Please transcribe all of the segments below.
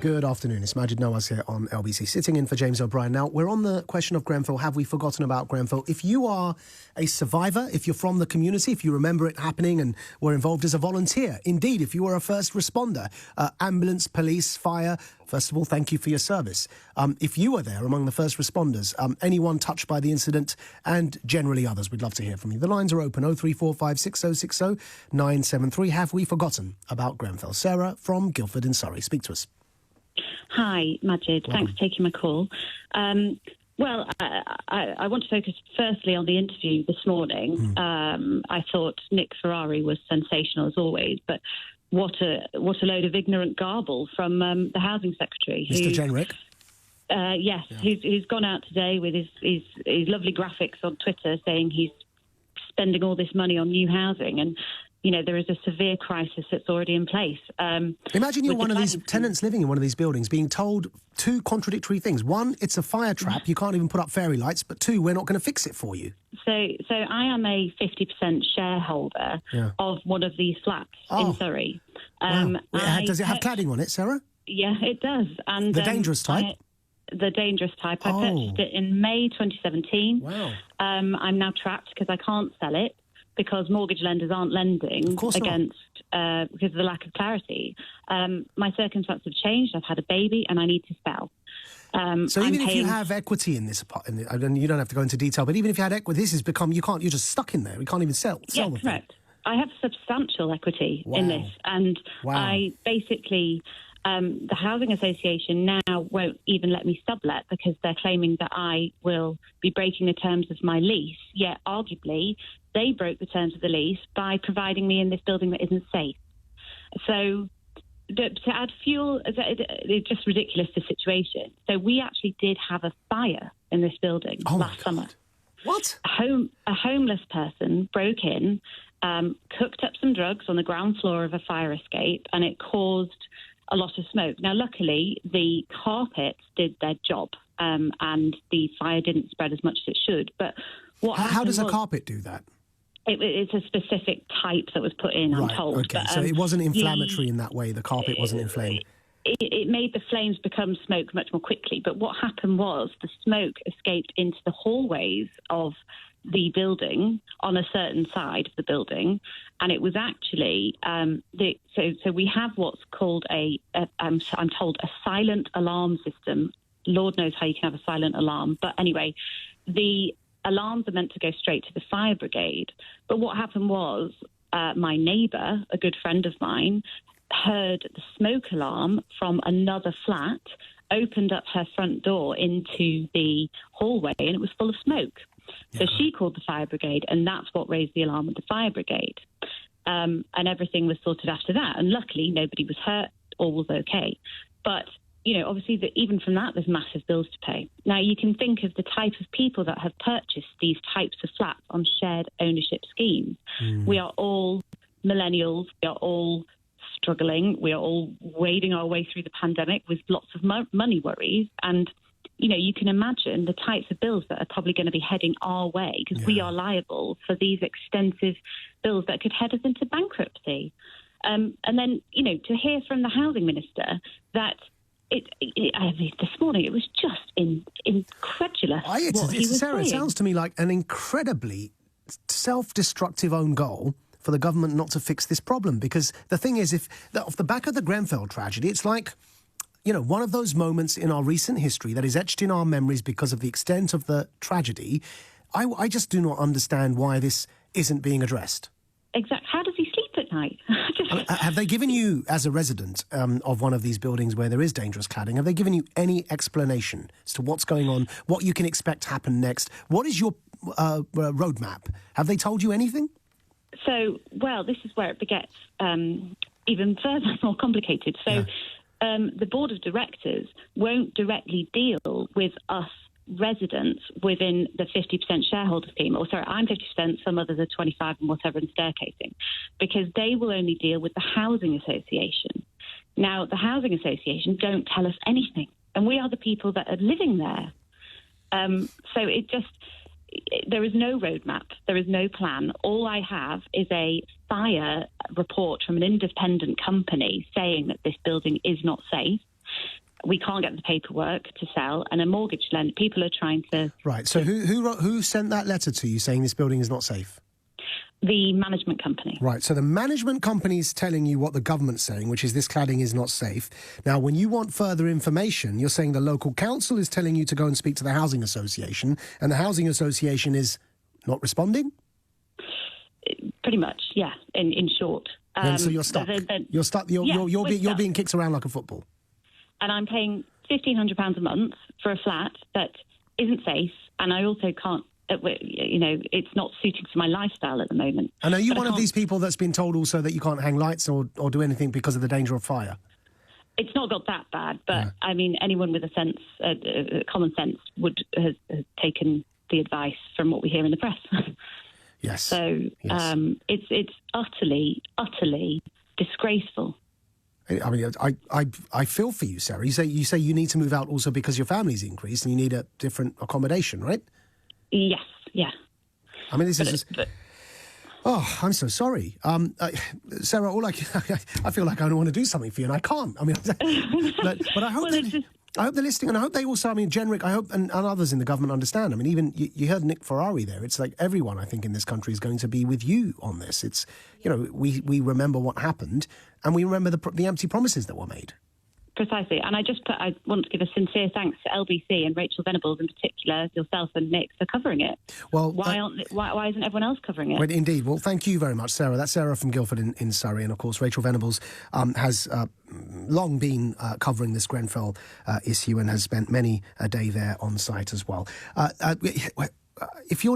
Good afternoon. It's Maajid Nawaz here on LBC, sitting in for James O'Brien. Now, we're on the question of Grenfell. Have we forgotten about Grenfell? If you are a survivor, if you're from the community, if you remember it happening and were involved as a volunteer, indeed, if you were a first responder, ambulance, police, fire, first of all, thank you for your service. If you were there among the first responders, anyone touched by the incident, and generally others, we'd love to hear from you. The lines are open, 0345 6060 973. Have we forgotten about Grenfell? Sarah from Guildford in Surrey, speak to us. Hi, Maajid. Thanks for taking my call. I want to focus firstly on the interview this morning. I thought Nick Ferrari was sensational as always, but what a load of ignorant garble from the Housing Secretary. Mr. Jenrick? Yes, yeah. Who's gone out today with his lovely graphics on Twitter saying he's spending all this money on new housing, and you know, there is a severe crisis that's already in place. Imagine you're one of these tenants living in one of these buildings being told two contradictory things. One, it's a fire trap, you can't even put up fairy lights, but two, we're not going to fix it for you. So I am a 50% shareholder of one of these flats in Surrey. Wow. Does it have cladding on it, Sarah? Yeah, it does. And the dangerous type? The dangerous type. I purchased it in May 2017. Wow. I'm now trapped because I can't sell it, because mortgage lenders aren't lending because of the lack of clarity. My circumstances have changed. I've had a baby and I need to sell. So even if you have equity in this apartment, and you don't have to go into detail, but even if you had equity, this has become, you're just stuck in there. You can't even sell. Yeah, correct. I have substantial equity in this. And I basically, the Housing Association now won't even let me sublet because they're claiming that I will be breaking the terms of my lease. Yet, arguably, they broke the terms of the lease by providing me in this building that isn't safe. So to add fuel, it's just ridiculous, the situation. So we actually did have a fire in this building last summer. What? A homeless person broke in, cooked up some drugs on the ground floor of a fire escape, and it caused a lot of smoke. Now, luckily, the carpets did their job, and the fire didn't spread as much as it should. But how does a carpet do that? It's a specific type that was put in, I'm told. Okay, but, so it wasn't inflammatory in that way. The carpet wasn't inflamed. It made the flames become smoke much more quickly. But what happened was the smoke escaped into the hallways of the building on a certain side of the building, and it was actually so we have what's called I'm told a silent alarm system. Lord knows how you can have a silent alarm, but anyway, the alarms are meant to go straight to the fire brigade. But what happened was my neighbour, a good friend of mine, heard the smoke alarm from another flat, opened up her front door into the hallway, and it was full of smoke. So she called the fire brigade, and that's what raised the alarm with the fire brigade. And everything was sorted after that. And luckily, nobody was hurt, all was okay. But, you know, obviously, even from that, there's massive bills to pay. Now, you can think of the type of people that have purchased these types of flats on shared ownership schemes. We are all millennials. We are all struggling. We are all wading our way through the pandemic with lots of money worries. And you know, you can imagine the types of bills that are probably going to be heading our way because we are liable for these extensive bills that could head us into bankruptcy. And then, you know, to hear from the housing minister that this morning it was just incredulous. Sarah, it sounds to me like an incredibly self-destructive own goal for the government not to fix this problem. Because the thing is, off the back of the Grenfell tragedy, it's like, you know, one of those moments in our recent history that is etched in our memories because of the extent of the tragedy. I just do not understand why this isn't being addressed. Exactly. How does he sleep at night? Have they given you, as a resident of one of these buildings where there is dangerous cladding, have they given you any explanation as to what's going on, what you can expect to happen next? What is your roadmap? Have they told you anything? So, well, this is where it gets even further more complicated. So the board of directors won't directly deal with us residents within the 50% shareholder scheme. Or sorry, I'm 50%, some others are 25 and whatever in staircasing, because they will only deal with the housing association. Now, the housing association don't tell us anything, and we are the people that are living there. So there is no roadmap, there is no plan. All I have is a fire report from an independent company saying that this building is not safe. we can't get the paperwork to sell, and a mortgage lender, people are trying to... Right, so who sent that letter to you saying this building is not safe? The management company. Right, so the management company is telling you what the government's saying, which is this cladding is not safe. Now, when you want further information, you're saying the local council is telling you to go and speak to the housing association, and the housing association is not responding? Pretty much, yeah, in short. And so you're stuck. You're stuck. You're being kicked around like a football. And I'm paying £1,500 a month for a flat that isn't safe, and I also can't, it's not suiting to my lifestyle at the moment. And are you one of these people that's been told also that you can't hang lights or do anything because of the danger of fire? It's not got that bad, but I mean, anyone with a common sense has taken the advice from what we hear in the press. Yes. So yes. It's utterly disgraceful. I mean, I feel for you, Sarah. You say you need to move out also because your family's increased and you need a different accommodation, right? Yes, yeah. I mean, this is just... Oh, I'm so sorry. Sarah, I feel like I don't want to do something for you and I can't. I mean, but I hope... I hope they're listening, and I hope they also, Genric, I hope, and others in the government understand. I mean, even you heard Nick Ferrari there. It's like everyone, I think, in this country is going to be with you on this. It's, we remember what happened, and we remember the empty promises that were made. Precisely. And I want to give a sincere thanks to LBC and Rachel Venables in particular, yourself and Nick, for covering it. Well, why isn't everyone else covering it? Well, indeed. Well, thank you very much, Sarah. That's Sarah from Guildford in Surrey. And, of course, Rachel Venables has long been covering this Grenfell issue and has spent many a day there on site as well. If you're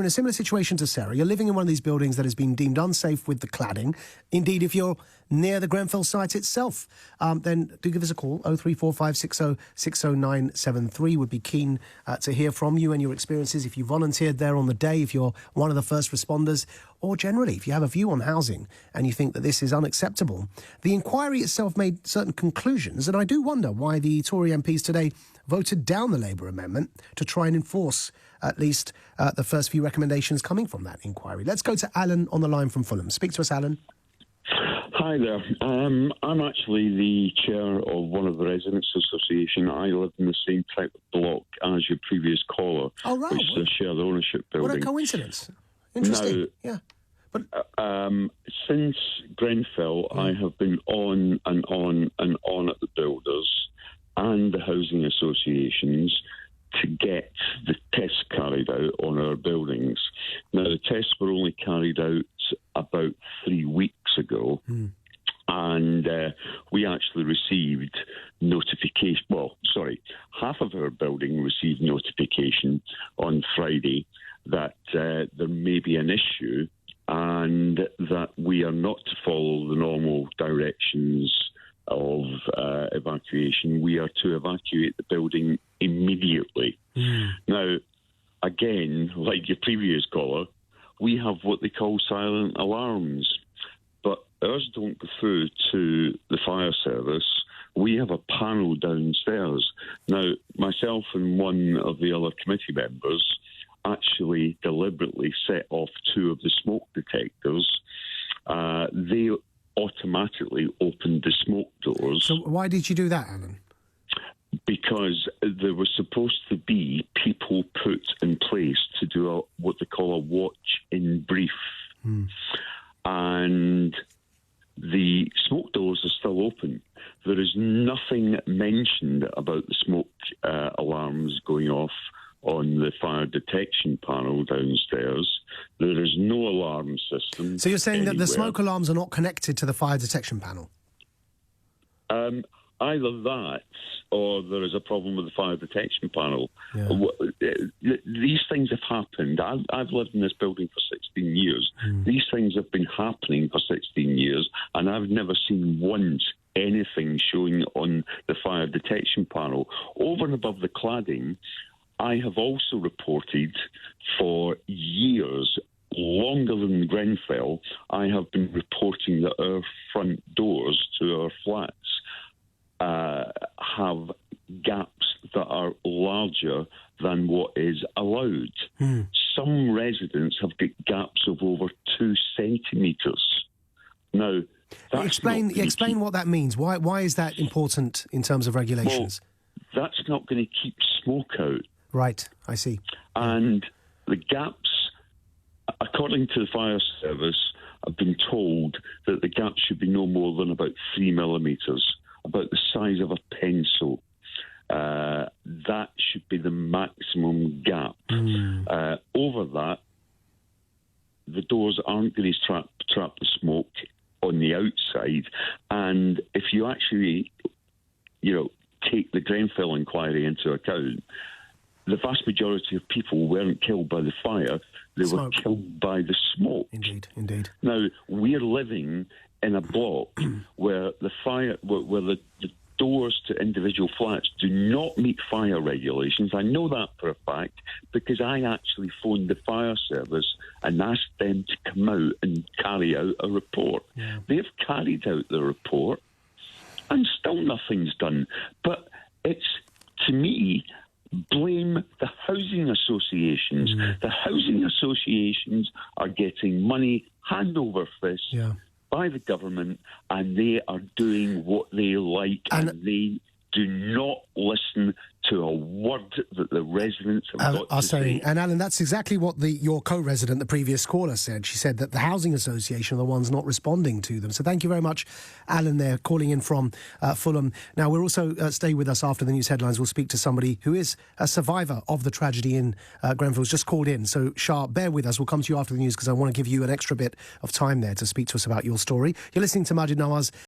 in a similar situation to Sarah, you're living in one of these buildings that has been deemed unsafe with the cladding. Indeed, if you're near the Grenfell site itself, then do give us a call. 03456060973. Would be keen to hear from you and your experiences if you volunteered there on the day, if you're one of the first responders, or generally if you have a view on housing and you think that this is unacceptable. The inquiry itself made certain conclusions, and I do wonder why the Tory MPs today voted down the Labour amendment to try and enforce at least the first few recommendations coming from that inquiry. Let's go to Alan on the line from Fulham. Speak to us, Alan. Hi there. I'm actually the chair of one of the Residents Association. I live in the same type of block as your previous caller, which is a shared ownership building. What a coincidence. Interesting. Now, since Grenfell, I have been on and on and on at the builders and the housing associations to get the tests carried out on our buildings. Now, the tests were only carried out about 3 weeks ago, and we actually received notification. Well, sorry, half of our building received notification on Friday that there may be an issue and that we are not to follow the normal directions of evacuation. We are to evacuate the building immediately. Now, again, like your previous caller, we have what they call silent alarms, but ours don't go through to the fire service. We have a panel downstairs. Now, myself and one of the other committee members actually deliberately set off 2 of the smoke detectors. They automatically opened the smoke doors. So why did you do that, Alan? Because there was supposed to be people put in place to do what they call a watch in brief. And the smoke doors are still open. There is nothing mentioned about the smoke alarms going off on the fire detection panel downstairs. There is no alarm system. So you're saying that the smoke alarms are not connected to the fire detection panel? Either that or there is a problem with the fire detection panel. Yeah. These things have happened. I've lived in this building for 16 years. These things have been happening for 16 years, and I've never seen once anything showing on the fire detection panel. Over and above the cladding, I have also reported for years, longer than Grenfell, I have been reporting that our front doors to our flats have gaps that are larger than what is allowed. Some residents have got gaps of over 2 centimetres. Now, that's explain what that means. Why is that important in terms of regulations? Well, that's not going to keep smoke out. Right, I see. And the gaps, according to the fire service, I've been told that the gap should be no more than about 3 millimetres, about the size of a pencil. That should be the maximum gap. Over that, the doors aren't going to trap the smoke on the outside. And if you actually, take the Grenfell inquiry into account, the vast majority of people weren't killed by the fire, they were killed by the smoke. Indeed. Now, we're living in a block where the doors to individual flats do not meet fire regulations. I know that for a fact because I actually phoned the fire service and asked them to come out and carry out a report. Yeah. They've carried out the report and still nothing's done. But it's, to me, blame the housing associations. The housing associations are getting money hand over fist by the government, and they are doing what they like, and they do not listen to a word that the residents have got to say. And Alan, that's exactly what your co-resident, the previous caller, said. She said that the housing association are the ones not responding to them. So thank you very much, Alan, there, calling in from Fulham. Now, we'll also stay with us after the news headlines. We'll speak to somebody who is a survivor of the tragedy in Grenfell, who's just called in. So, Shah, bear with us. We'll come to you after the news because I want to give you an extra bit of time there to speak to us about your story. You're listening to Maajid, Nawaz